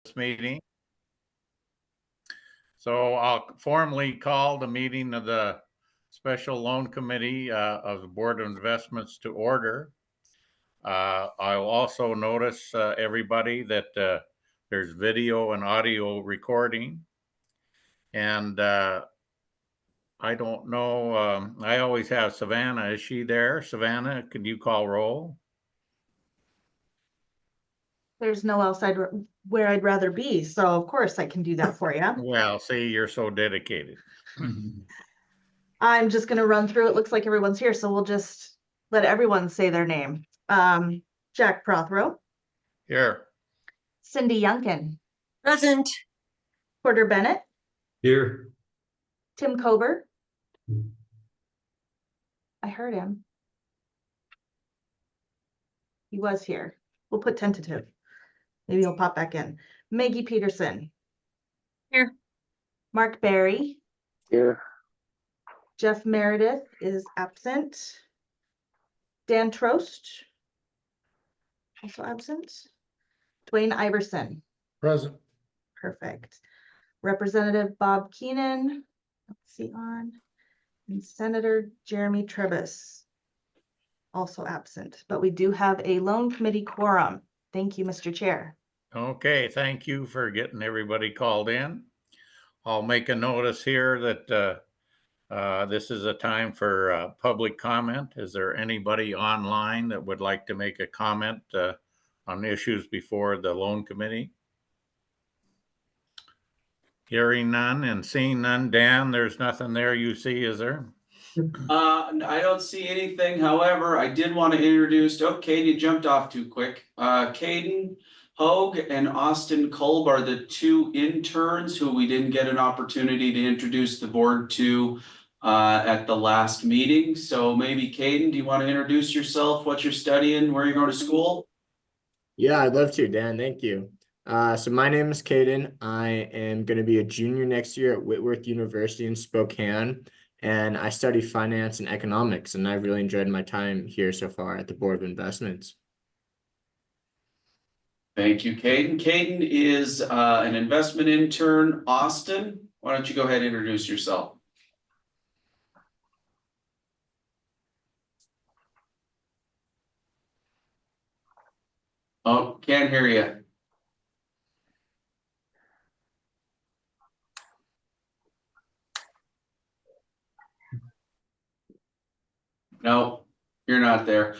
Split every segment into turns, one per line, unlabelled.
this meeting. So I'll formally call the meeting of the Special Loan Committee of the Board of Investments to order. I'll also notice everybody that there's video and audio recording. And I don't know, I always have Savannah. Is she there? Savannah, could you call roll?
There's no outside where I'd rather be, so of course I can do that for you.
Well, see, you're so dedicated.
I'm just gonna run through. It looks like everyone's here, so we'll just let everyone say their name. Jack Prothero,
Here.
Cindy Youngkin,
Present.
Porter Bennett,
Here.
Tim Kober. I heard him. He was here. We'll put tentative. Maybe he'll pop back in. Maggie Peterson.
Here.
Mark Barry.
Here.
Jeff Meredith is absent. Dan Trost. Also absent. Dwayne Iverson.
Present.
Perfect. Representative Bob Keenan. Let's see on. And Senator Jeremy Trebus. Also absent, but we do have a loan committee quorum. Thank you, Mr. Chair.
Okay, thank you for getting everybody called in. I'll make a notice here that this is a time for public comment. Is there anybody online that would like to make a comment on issues before the loan committee? Hearing none and seeing none. Dan, there's nothing there you see, is there?
I don't see anything. However, I did want to introduce, Caden jumped off too quick. Caden Hogue and Austin Kolb are the two interns who we didn't get an opportunity to introduce the board to at the last meeting. So maybe Caden, do you want to introduce yourself, what you're studying, where you're going to school?
Yeah, I'd love to, Dan. Thank you. So my name is Caden. I am going to be a junior next year at Whitworth University in Spokane, and I study finance and economics, and I've really enjoyed my time here so far at the Board of Investments.
Thank you, Caden. Caden is an investment intern. Austin, why don't you go ahead and introduce yourself? Oh, can't hear you. No, you're not there.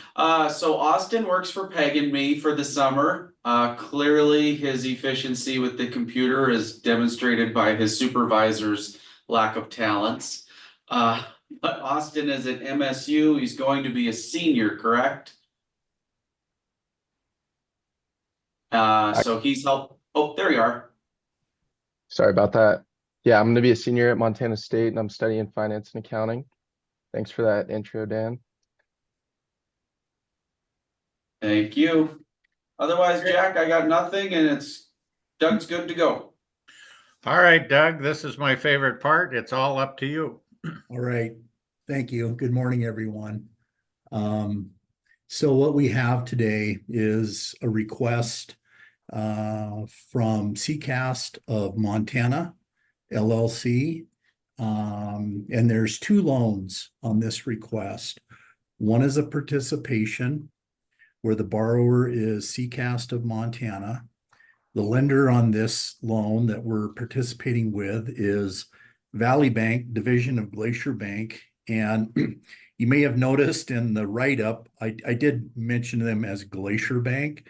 So Austin works for Peg and me for the summer. Clearly his efficiency with the computer is demonstrated by his supervisor's lack of talents. But Austin is at MSU. He's going to be a senior, correct? So he's helped. Oh, there you are.
Sorry about that. Yeah, I'm going to be a senior at Montana State and I'm studying finance and accounting. Thanks for that intro, Dan.
Thank you. Otherwise, Jack, I got nothing and Doug's good to go.
All right, Doug, this is my favorite part. It's all up to you.
All right. Thank you. Good morning, everyone. So what we have today is a request from CCAST of Montana, LLC. And there's two loans on this request. One is a participation where the borrower is CCAST of Montana. The lender on this loan that we're participating with is Valley Bank, division of Glacier Bank. And you may have noticed in the write-up, I did mention them as Glacier Bank.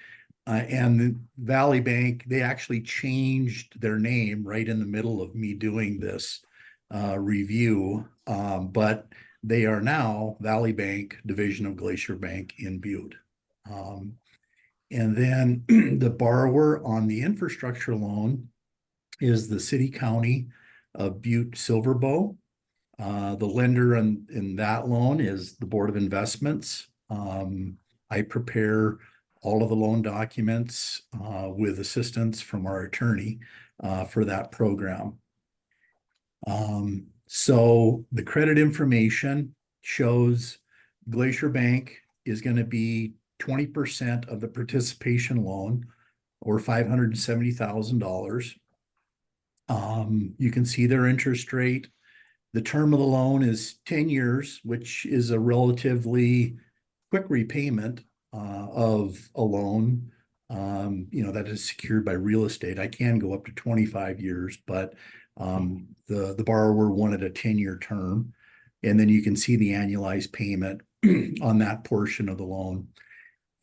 And Valley Bank, they actually changed their name right in the middle of me doing this review, but they are now Valley Bank, division of Glacier Bank in Butte. And then the borrower on the infrastructure loan is the city county of Butte Silverbow. The lender in that loan is the Board of Investments. I prepare all of the loan documents with assistance from our attorney for that program. So the credit information shows Glacier Bank is going to be 20% of the participation loan or $570,000. You can see their interest rate. The term of the loan is 10 years, which is a relatively quick repayment of a loan, that is secured by real estate. I can go up to 25 years, but the borrower wanted a 10-year term. And then you can see the annualized payment on that portion of the loan.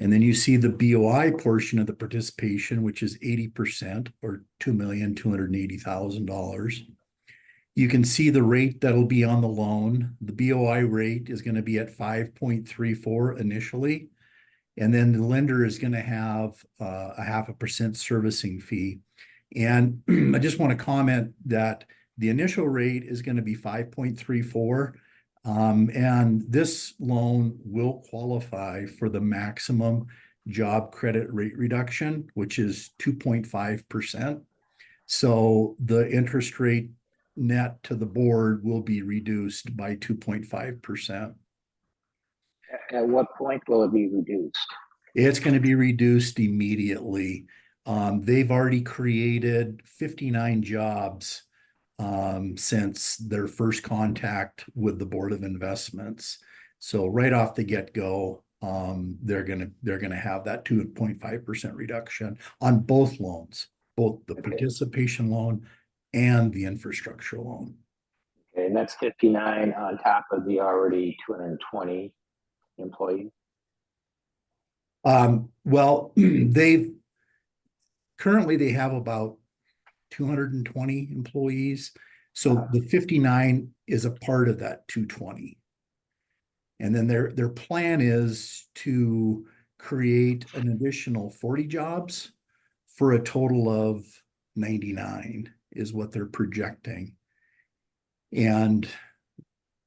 And then you see the BOI portion of the participation, which is 80% or $2,280,000. You can see the rate that'll be on the loan. The BOI rate is going to be at 5.34 initially. And then the lender is going to have a 0.5% servicing fee. And I just want to comment that the initial rate is going to be 5.34. And this loan will qualify for the maximum job credit rate reduction, which is 2.5%. So the interest rate net to the board will be reduced by 2.5%.
At what point will it be reduced?
It's going to be reduced immediately. They've already created 59 jobs since their first contact with the Board of Investments. So right off the get-go, they're gonna have that 2.5% reduction on both loans, both the participation loan and the infrastructure loan.
Okay, and that's 59 on top of the already 220 employees.
Well, currently they have about 220 employees. So the 59 is a part of that 220. And then their plan is to create an additional 40 jobs for a total of 99 is what they're projecting. And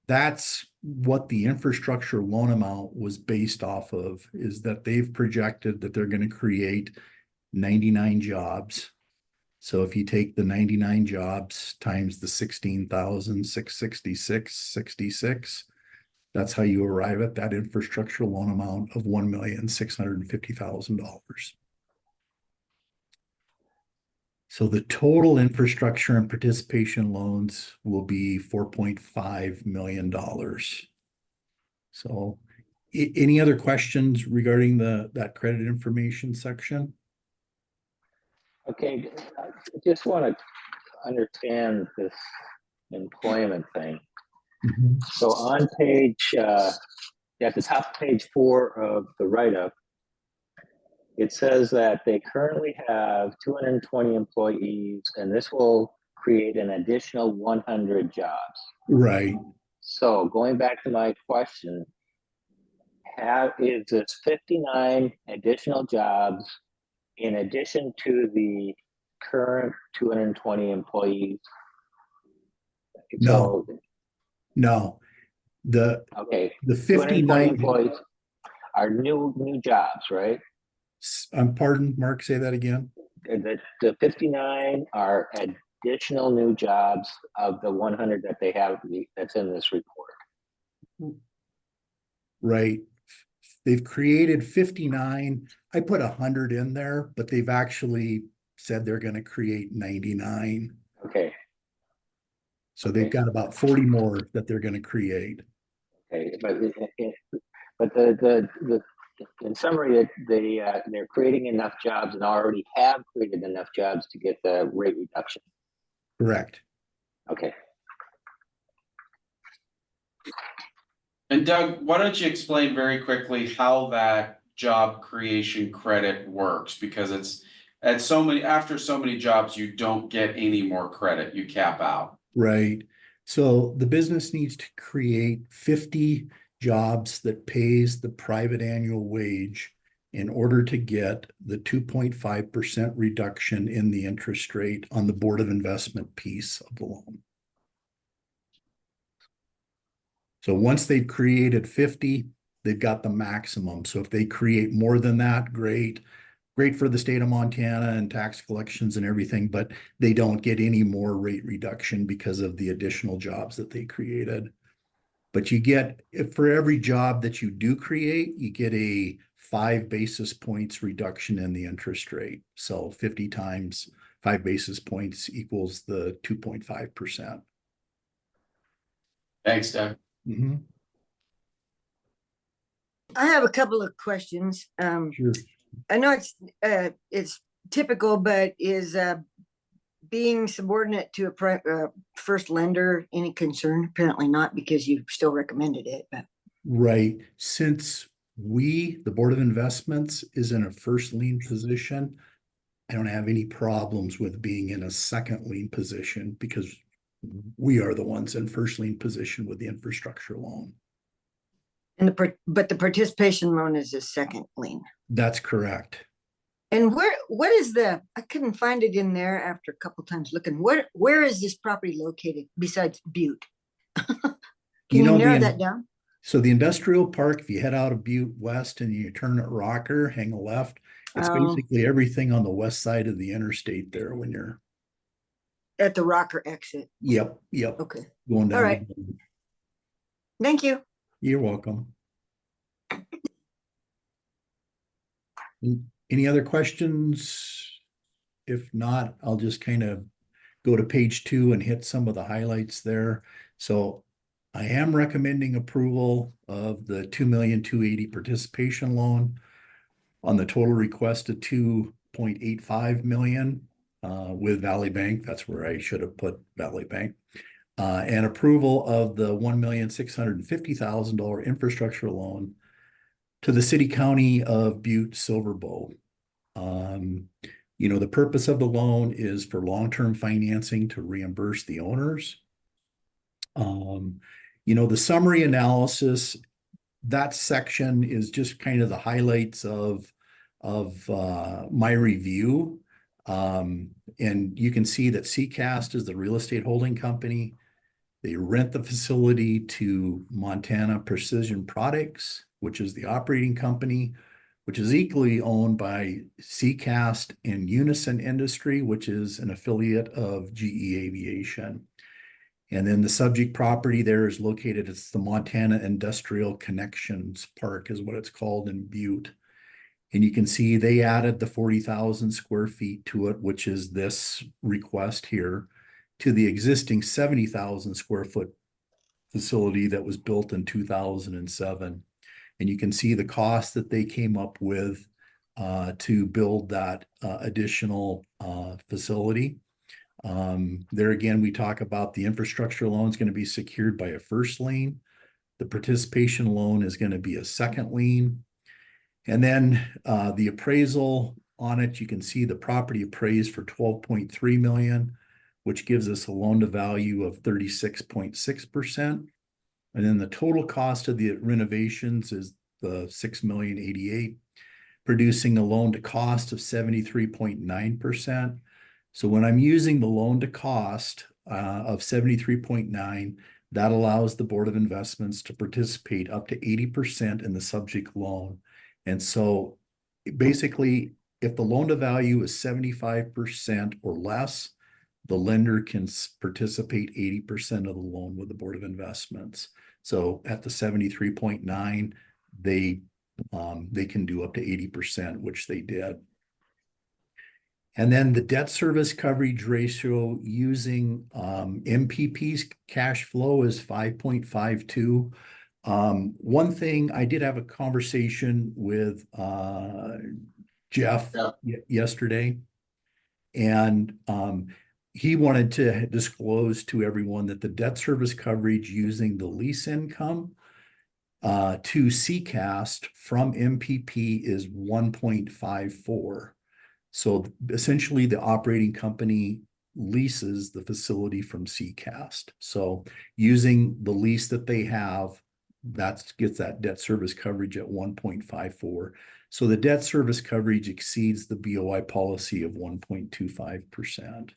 that's what the infrastructure loan amount was based off of, is that they've projected that they're going to create 99 jobs. So if you take the 99 jobs times the 16,666.66, that's how you arrive at that infrastructure loan amount of $1,650,000. So the total infrastructure and participation loans will be $4.5 million. So any other questions regarding that credit information section?
Okay, I just want to understand this employment thing. So on page, at the top of page 4 of the write-up, it says that they currently have 220 employees, and this will create an additional 100 jobs.
Right.
So going back to my question, is this 59 additional jobs in addition to the current 220 employees?
No.
So,
No. The
220
59
employees are new jobs, right?
Pardon, Mark, say that again.
The 59 are additional new jobs of the 100 that they have that's in this report.
Right. They've created 59. I put 100 in there, but they've actually said they're going to create 99.
Okay.
So they've got about 40 more that they're going to create.
Okay, but the in summary, they're creating enough jobs and already have created enough jobs to get the rate reduction.
Correct.
Okay.
And Doug, why don't you explain very quickly how that job creation credit works? Because it's after so many jobs, you don't get any more credit, you cap out.
Right. So the business needs to create 50 jobs that pays the private annual wage in order to get the 2.5% reduction in the interest rate on the Board of Investment piece of the loan. So once they've created 50, they've got the maximum. So if they create more than that, great for the state of Montana and tax collections and everything, but they don't get any more rate reduction because of the additional jobs that they created. But you get, for every job that you do create, you get a 5 basis points reduction in the interest rate. So 50 times 5 basis points equals the 2.5%.
Thanks, Doug.
Mhm.
I have a couple of questions.
Sure.
I know it's typical, but is being subordinate to a first lender any concern? Apparently not, because you still recommended it, but
Right. Since the Board of Investments is in a first lien position, I don't have any problems with being in a second lien position because we are the ones in first lien position with the infrastructure loan.
but the participation loan is a second lien.
That's correct.
And what is I couldn't find it in there after a couple times looking. Where is this property located besides Butte? Can you narrow that down?
So the industrial park, if you head out of Butte West and you turn at Rocker, hang a left, it's
Oh.
basically everything on the west side of the interstate there when you're,
At the Rocker exit.
yep,
Okay.
going down.
All right. Thank you.
You're welcome. Any other questions? If not, I'll just kind of go to page 2 and hit some of the highlights there. So I am recommending approval of the 2,280,000 participation loan on the total request of 2.85 million with Valley Bank. That's where I should have put Valley Bank. And approval of the $1,650,000 infrastructure loan to the city county of Butte Silver Bow. The purpose of the loan is for long-term financing to reimburse the owners. The summary analysis, that section is just kind of the highlights of my review. And you can see that CCAST is the real estate holding company. They rent the facility to Montana Precision Products, which is the operating company, which is equally owned by CCAST and Unison Industry, which is an affiliate of GE Aviation. And then the subject property there is located, it's the Montana Industrial Connections Park is what it's called in Butte. And you can see they added the 40,000 square feet to it, which is this request here, to the existing 70,000 square foot facility that was built in 2007. And you can see the cost that they came up with to build that additional facility. There again, we talk about the infrastructure loan is going to be secured by a first lien. The participation loan is going to be a second lien. And then the appraisal on it, you can see the property appraised for $12.3 million, which gives us a loan to value of 36.6%. And then the total cost of the renovations is the $6,088,000, producing a loan to cost of 73.9%. So when I'm using the loan to cost of 73.9, that allows the Board of Investments to participate up to 80% in the subject loan. And so basically, if the loan to value is 75% or less, the lender can participate 80% of the loan with the Board of Investments. So at the 73.9, they can do up to 80%, which they did. And then the debt service coverage ratio using MPP's cash flow is 5.52. One thing, I did have a conversation with Jeff yesterday, and he wanted to disclose to everyone that the debt service coverage using the lease income to CCAST from MPP is 1.54. So essentially the operating company leases the facility from CCAST. So using the lease that they have, that gets that debt service coverage at 1.54. So the debt service coverage exceeds the BOI policy of 1.25%.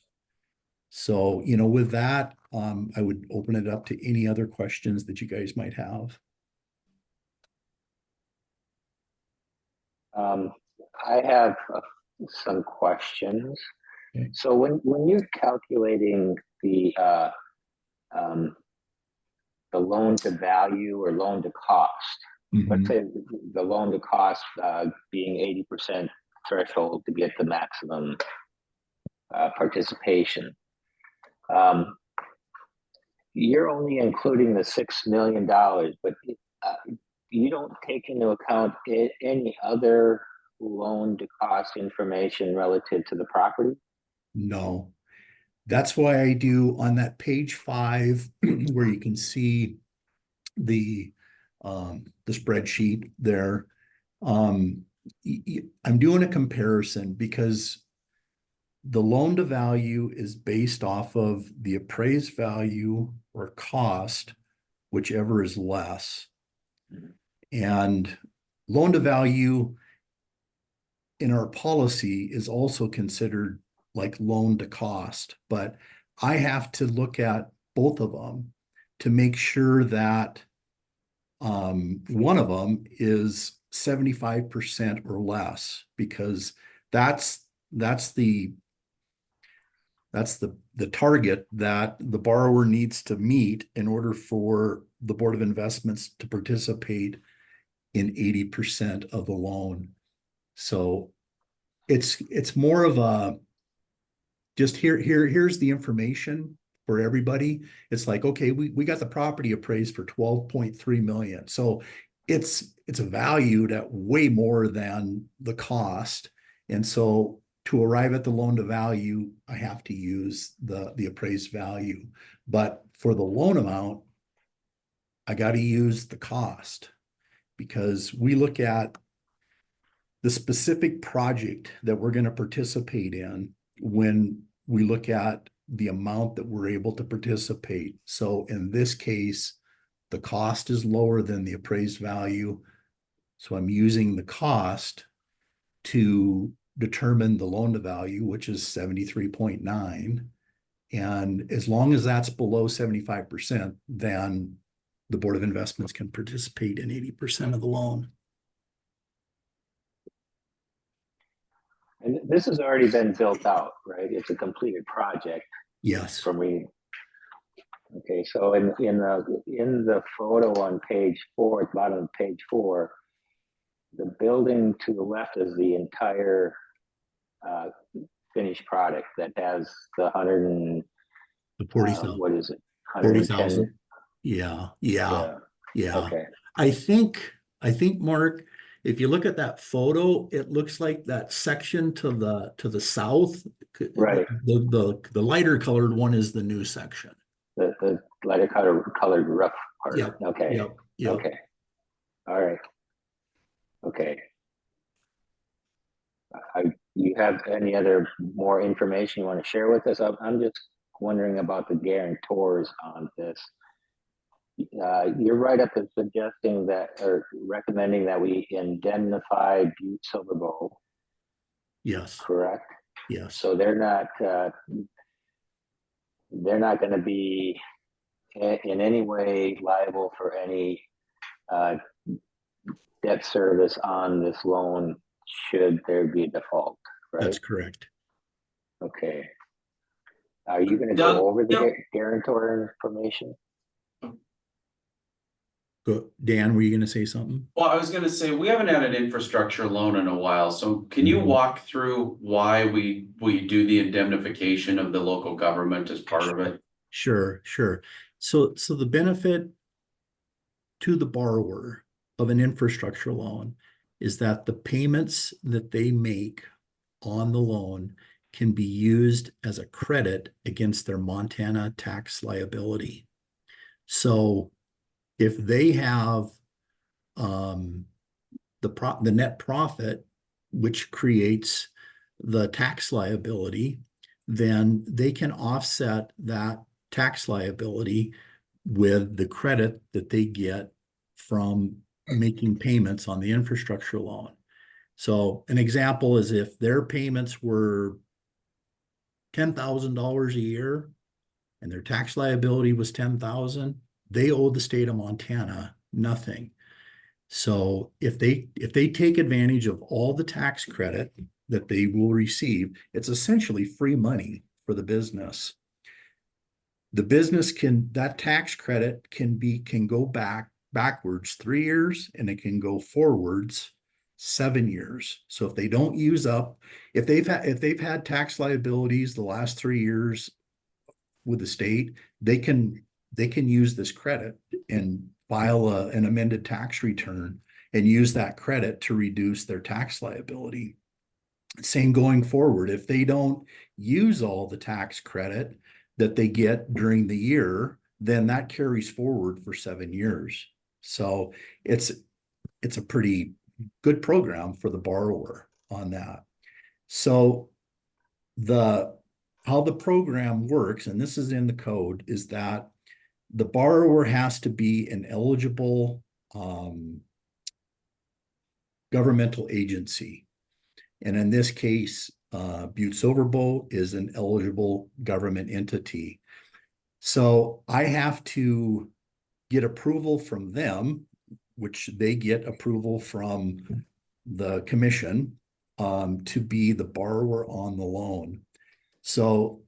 So, with that, I would open it up to any other questions that you guys might have.
I have some questions.
Okay.
So when you're calculating the the loan to value or loan to cost. Let's say the loan to cost being 80% threshold to get the maximum participation. You're only including the $6 million, but you don't take into account any other loan to cost information relative to the property?
No. That's why I do on that page 5, where you can see the spreadsheet there. I'm doing a comparison because the loan to value is based off of the appraised value or cost, whichever is less. And loan to value in our policy is also considered like loan to cost, but I have to look at both of them to make sure that one of them is 75% or less, because that's the target that the borrower needs to meet in order for the Board of Investments to participate in 80% of the loan. So it's more of a just here's the information for everybody. It's like, okay, we got the property appraised for 12.3 million. So it's valued at way more than the cost. And so to arrive at the loan to value, I have to use the appraised value. But for the loan amount, I got to use the cost, because we look at the specific project that we're going to participate in when we look at the amount that we're able to participate. So in this case, the cost is lower than the appraised value. So I'm using the cost to determine the loan to value, which is 73.9. And as long as that's below 75%, then the Board of Investments can participate in 80% of the loan.
And this has already been built out, right? It's a completed project.
Yes.
From reading. Okay, so in the photo on page 4, at the bottom of page 4, the building to the left is the entire finished product that has the
40,000.
what is it?
40,000. Yeah.
Okay.
I think Mark, if you look at that photo, it looks like that section to the south.
Right.
The lighter colored one is the new section.
The lighter colored rough part.
Yep.
Okay.
Yep.
Okay. All right. Okay. You have any other more information you want to share with us? I'm just wondering about the guarantors on this. Your write-up is suggesting that, or recommending that we indemnify Butte Silver Bowl.
Yes.
Correct?
Yes.
So they're not going to be in any way liable for any debt service on this loan should there be a default, right?
That's correct.
Okay. Are you going to
Doug,
go over the
yep.
guarantor information?
Go, Dan, were you going to say something?
Well, I was gonna say, we haven't had an infrastructure loan in a while, so can you walk through why we do the indemnification of the local government as part of it?
Sure. So the benefit to the borrower of an infrastructure loan is that the payments that they make on the loan can be used as a credit against their Montana tax liability. So if they have the net profit, which creates the tax liability, then they can offset that tax liability with the credit that they get from making payments on the infrastructure loan. So an example is if their payments were $10,000 a year and their tax liability was $10,000, they owe the state of Montana nothing. So if they take advantage of all the tax credit that they will receive, it's essentially free money for the business. the business that tax credit can go backwards 3 years, and it can go forwards 7 years. So if they don't use up, if they've had tax liabilities the last 3 years with the state, they can use this credit and file an amended tax return and use that credit to reduce their tax liability. Same going forward. If they don't use all the tax credit that they get during the year, then that carries forward for 7 years. So it's a pretty good program for the borrower on that. So how the program works, and this is in the code, is that the borrower has to be an eligible governmental agency. And in this case, Butte-Silverbow is an eligible government entity. So I have to get approval from them, which they get approval from the commission to be the borrower on the loan. So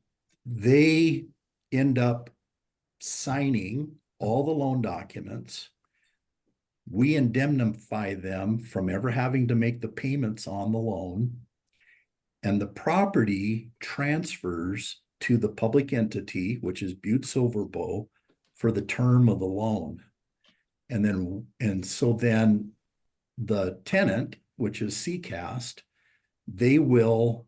they end up signing all the loan documents. We indemnify them from ever having to make the payments on the loan, and the property transfers to the public entity, which is Butte-Silverbow, for the term of the loan. And so then the tenant, which is CCAST, they will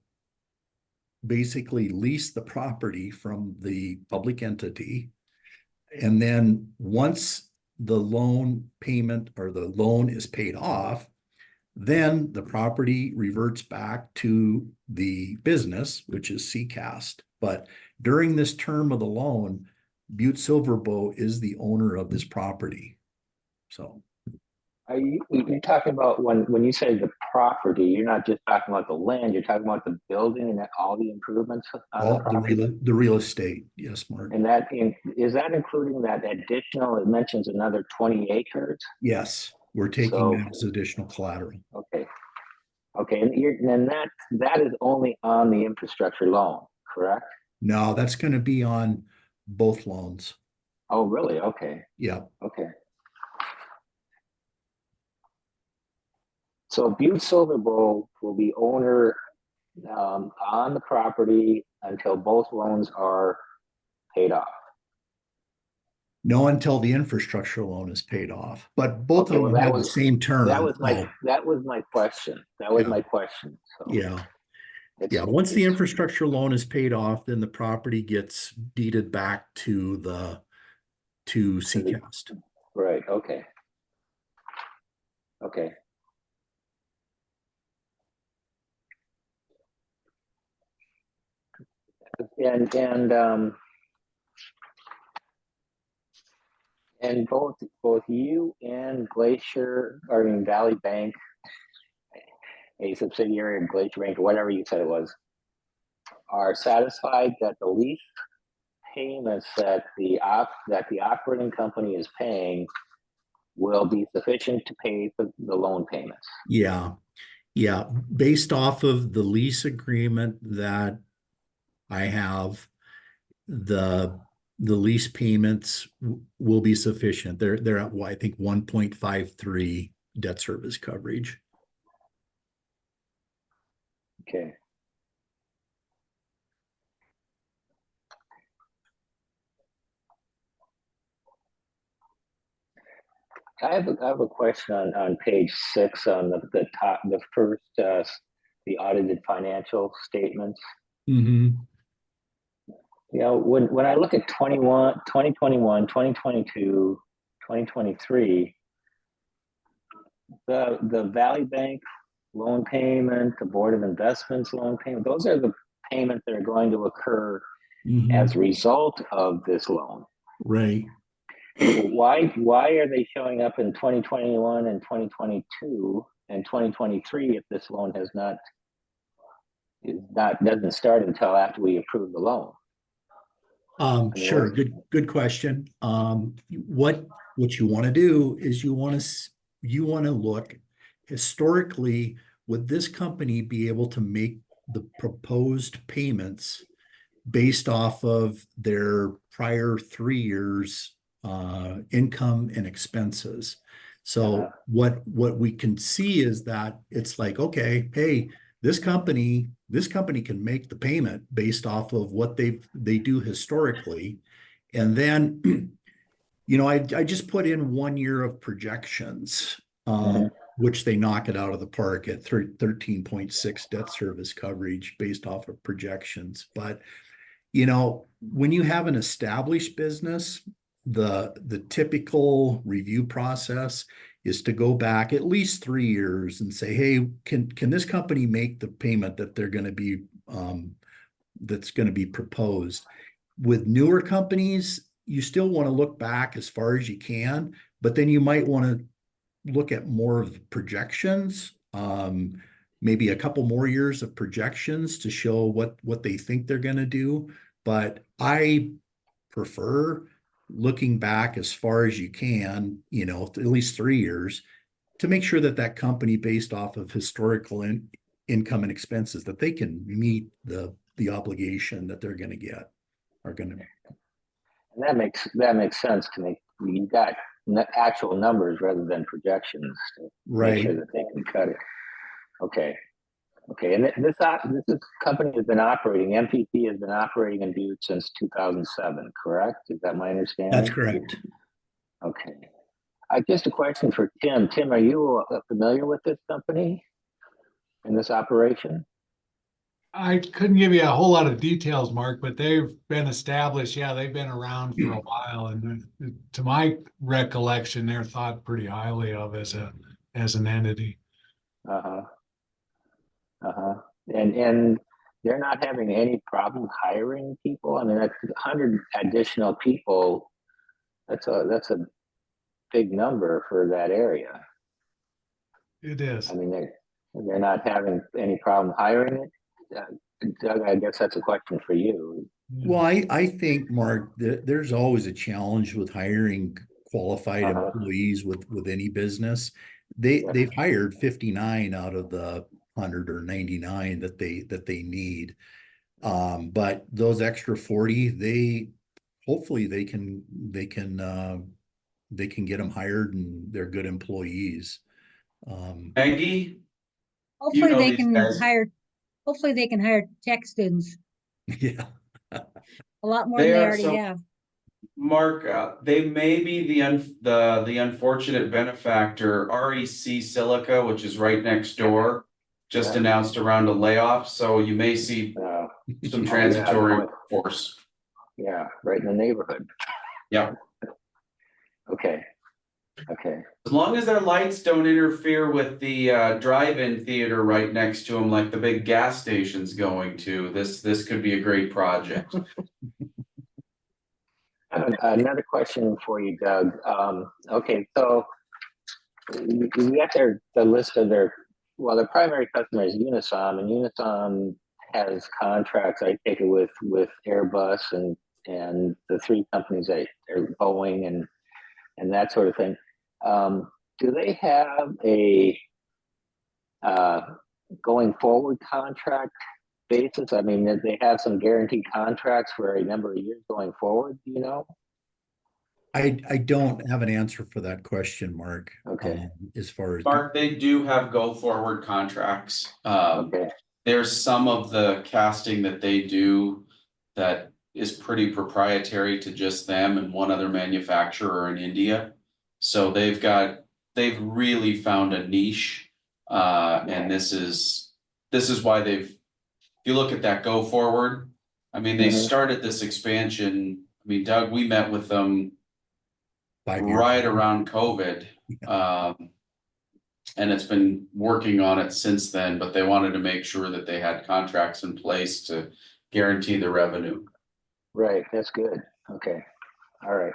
basically lease the property from the public entity. And then once the loan payment or the loan is paid off, then the property reverts back to the business, which is CCAST. But during this term of the loan, Butte-Silverbow is the owner of this property. So
You're talking about when you say the property, you're not just talking about the land, you're talking about the building and all the improvements on the property?
the real estate, yes, Mark.
And is that including that additional, it mentions another 20 acres?
Yes, we're taking that as additional collateral.
Okay. Okay, and then that is only on the infrastructure loan, correct?
No, that's going to be on both loans.
Oh, really? Okay.
Yeah.
Okay. So Butte-Silverbow will be owner on the property until both loans are paid off.
No, until the infrastructure loan is paid off, but both of them have the same term.
That was my question. That was my question. So
yeah. Yeah. Once the infrastructure loan is paid off, then the property gets deeded back to CCAST.
Right. Okay. Okay. And both you and Valley Bank, a subsidiary of Glacier Bank, or whatever you said it was, are satisfied that the lease payments that the operating company is paying will be sufficient to pay for the loan payments.
Yeah. Yeah. Based off of the lease agreement that I have, the lease payments will be sufficient. They're at, I think, 1.53 debt service coverage.
Okay. I have a question on page 6 on the top, the first, the audited financial statements.
Mm-hmm.
You know, when I look at 2021, 2022, 2023, the Valley Bank loan payment, the Board of Investments loan payment, those are the payments that are going to occur as a result of this loan.
Right.
Why are they showing up in 2021 and 2022 and 2023 if this loan doesn't start until after we approve the loan?
Sure. Good question. What you want to do is you want to look historically, would this company be able to make the proposed payments based off of their prior 3 years income and expenses. So what we can see is that it's like, okay, hey, this company can make the payment based off of what they do historically. And then, I just put in 1 year of projections, which they knock it out of the park at 13.6 debt service coverage based off of projections. But, when you have an established business, the typical review process is to go back at least 3 years and say, hey, can this company make the payment that they're going to be that's going to be proposed? With newer companies, you still want to look back as far as you can, but then you might want to look at more of the projections, maybe a couple more years of projections to show what they think they're going to do. But I prefer looking back as far as you can, at least 3 years, to make sure that company, based off of historical income and expenses, that they can meet the obligation that they're going to get, are going to.
And that makes sense to me. You got actual numbers rather than projections to make sure that they can cut it. Okay. And this company has been operating, MPP has been operating in Butte since 2007, correct? Is that my understanding?
That's correct.
Okay. Just a question for Tim. Tim, are you familiar with this company and this operation?
I couldn't give you a whole lot of details, Mark, but they've been established. Yeah, they've been around for a while, and to my recollection, they're thought pretty highly of as an entity.
And they're not having any problem hiring people. I mean, that's 100 additional people. That's a big number for that area.
It is.
I mean, they're not having any problem hiring it. Doug, I guess that's a question for you.
Well, I think, Mark, there's always a challenge with hiring qualified employees with any business. They've hired 59 out of the 100 or 99 that they need. But those extra 40, hopefully they can get them hired, and they're good employees.
Maggie?
Hopefully
know
they
these
can
guys.
hopefully they can hire tech students
Yeah.
a lot more
They
than they
are
already
so-
have.
Mark, they may be the unfortunate benefactor. REC Silica, which is right next door, just announced a round of layoffs, so you may see some transitory force.
Yeah, right in the neighborhood.
Yeah.
Okay.
As long as their lights don't interfere with the drive-in theater right next to them, like the big gas station's going to, this could be a great project.
Another question for you, Doug. Okay, so you got the list of their primary customer is Unisom, and Unisom has contracts, I take it, with Airbus and the three companies that are Boeing and that sort of thing. Do they have a going forward contract basis? I mean, they have some guaranteed contracts for a number of years going forward, do you know?
I don't have an answer for that question, Mark.
Okay.
As far as
Mark, they do have go forward contracts.
Okay.
There's some of the casting that they do that is pretty proprietary to just them and one other manufacturer in India. So they've really found a niche. And this is why if you look at that go forward, I mean, they started this expansion. I mean, Doug, we met with them right around COVID. And it's been working on it since then, but they wanted to make sure that they had contracts in place to guarantee the revenue.
Right, that's good. Okay, all right.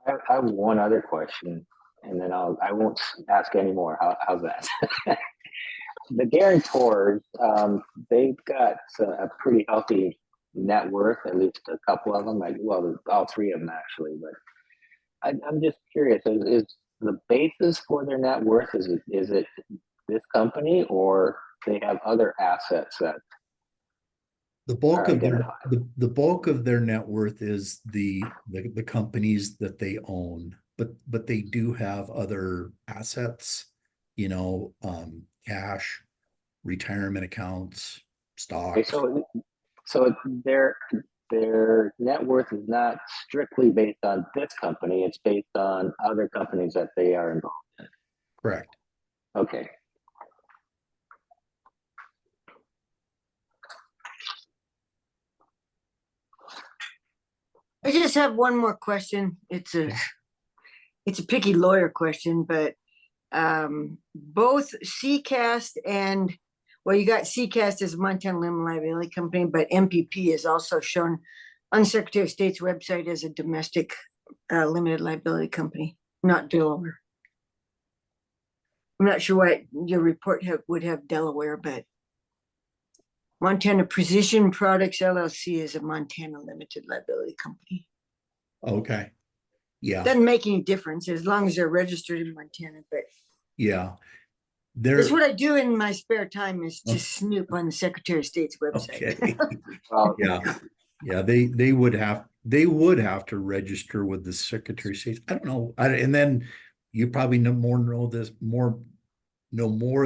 I have one other question, and then I won't ask any more. How's that? The guarantors, they've got a pretty healthy net worth, at least a couple of them. All three of them actually. But I'm just curious: is the basis for their net worth, is it this company, or they have other assets that
The bulk
are
of their,
identified.
the bulk of their net worth is the companies that they own, but they do have other assets, cash, retirement accounts,
Okay,
stocks.
so their net worth is not strictly based on this company, it's based on other companies that they are involved
Correct.
in. Okay.
I just have one more question. It's a picky lawyer question, but both CCAST and, well, you got CCAST as a Montana Limited Liability Company, but MPP is also shown on Secretary of State's website as a domestic limited liability company, not Delaware. I'm not sure why your report would have Delaware, but Montana Precision Products LLC is a Montana limited liability company.
Okay. Yeah.
Doesn't make any difference as long as they're registered in Montana, but
Yeah.
that's what I do in my spare time is just snoop on the Secretary of State's website.
Okay.
Well,
Yeah. They would have to register with the Secretary of State. I don't know. And then you probably know more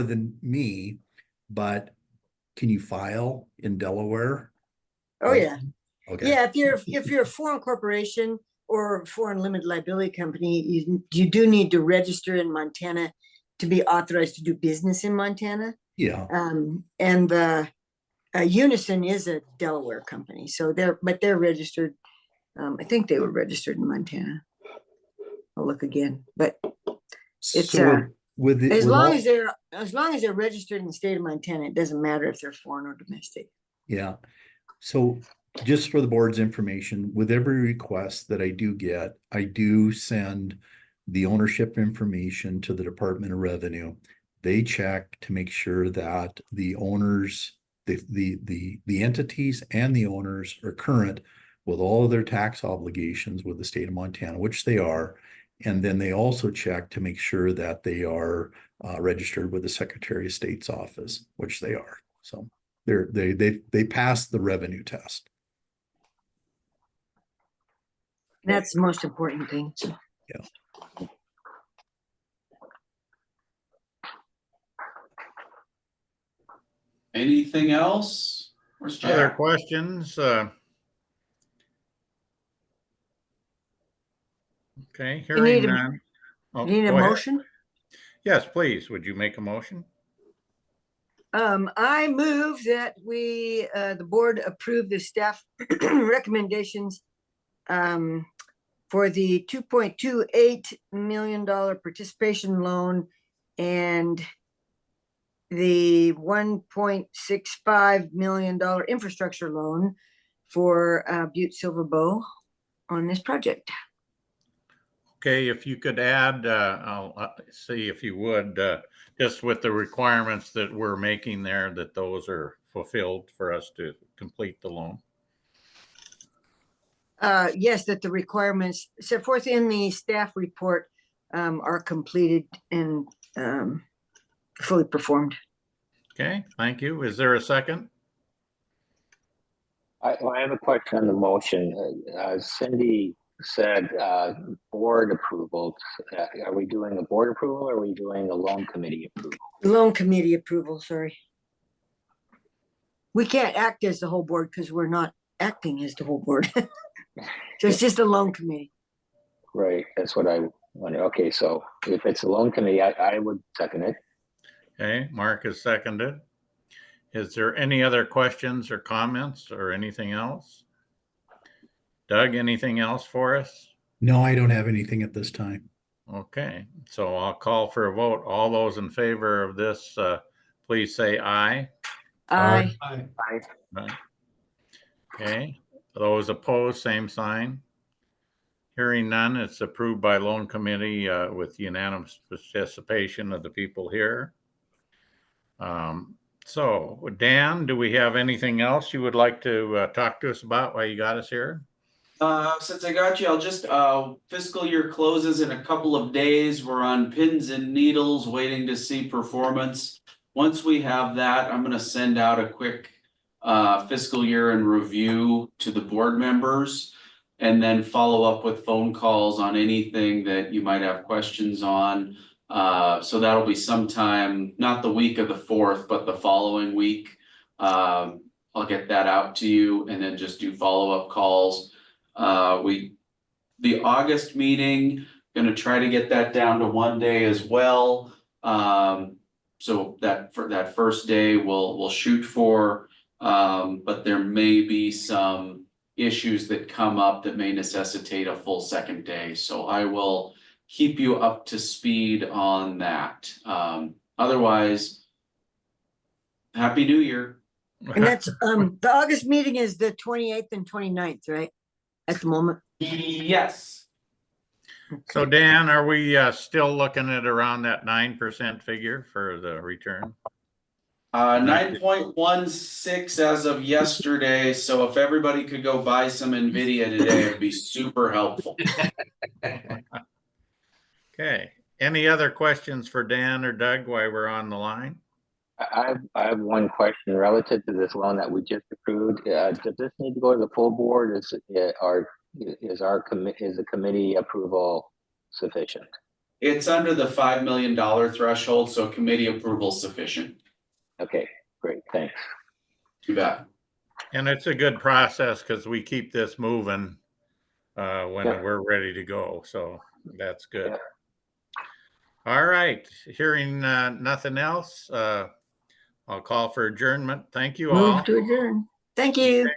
than me, but can you file in Delaware?
Oh, yeah.
Okay.
Yeah, if you're a foreign corporation or foreign limited liability company, you do need to register in Montana to be authorized to do business in Montana.
Yeah.
And Unison is a Delaware company, so they're registered. I think they were registered in Montana. I'll look again, but it's
So
as long as they're registered in the state of Montana, it doesn't matter if they're foreign or domestic.
Yeah. So just for the board's information, with every request that I do get, I do send the ownership information to the Department of Revenue. They check to make sure that the owners, the entities and the owners are current with all of their tax obligations with the state of Montana, which they are. And then they also check to make sure that they are registered with the Secretary of State's office, which they are. So they pass the revenue test.
That's the most important thing.
Yeah.
Anything else? Where's Jack?
Other questions? Okay,
need
hearing
a-
none. Oh,
You need a
go ahead.
motion?
Yes, please. Would you make a motion?
I move that the board approve the staff recommendations for the $2.28 million participation loan and the $1.65 million infrastructure loan for Butte Silver Bow on this project.
Okay, if you could add, I'll see if you would, just with the requirements that we're making there, that those are fulfilled for us to complete the loan.
Yes, that the requirements set forth in the staff report are completed and fully performed.
Okay, thank you. Is there a second?
I have a question on the motion. Cindy said board approval. Are we doing a board approval or are we doing a loan committee approval?
Loan committee approval, sorry. We can't act as the whole board because we're not acting as the whole board. So it's just a loan committee.
Right, that's what I wonder. Okay, so if it's a loan committee, I would second it.
Okay, Mark has seconded. Is there any other questions or comments or anything else? Doug, anything else for us?
No, I don't have anything at this time.
Okay, so I'll call for a vote. All those in favor of this, please say aye.
Aye.
Aye.
Aye. Okay, those opposed, same sign. Hearing none, it's approved by loan committee with unanimous participation of the people here. So Dan, do we have anything else you would like to talk to us about while you got us here?
Since I got you, I'll just, fiscal year closes in a couple of days. We're on pins and needles waiting to see performance. Once we have that, I'm gonna send out a quick fiscal year in review to the board members. And then follow up with phone calls on anything that you might have questions on. So that'll be sometime, not the week of the 4th, but the following week. I'll get that out to you and then just do follow-up calls. The August meeting, gonna try to get that down to 1 day as well. So that for that first day we'll shoot for, but there may be some issues that come up that may necessitate a full second day. So I will keep you up to speed on that. Otherwise, Happy New Year.
And that's, the August meeting is the 28th and 29th, right? At the moment.
Yes.
So Dan, are we still looking at around that 9% figure for the return?
9.16 as of yesterday. So if everybody could go buy some NVIDIA today, it'd be super helpful.
Okay. Any other questions for Dan or Doug while we're on the line?
I have one question relative to this loan that we just approved. Does this need to go to the full board? Is the committee approval sufficient?
It's under the $5 million threshold, so committee approval sufficient.
Okay, great, thanks.
Too bad.
And it's a good process because we keep this moving when we're ready to go. So that's good.
Yeah.
All right. Hearing nothing else, I'll call for adjournment. Thank you all.
Move to adjourn. Thank you.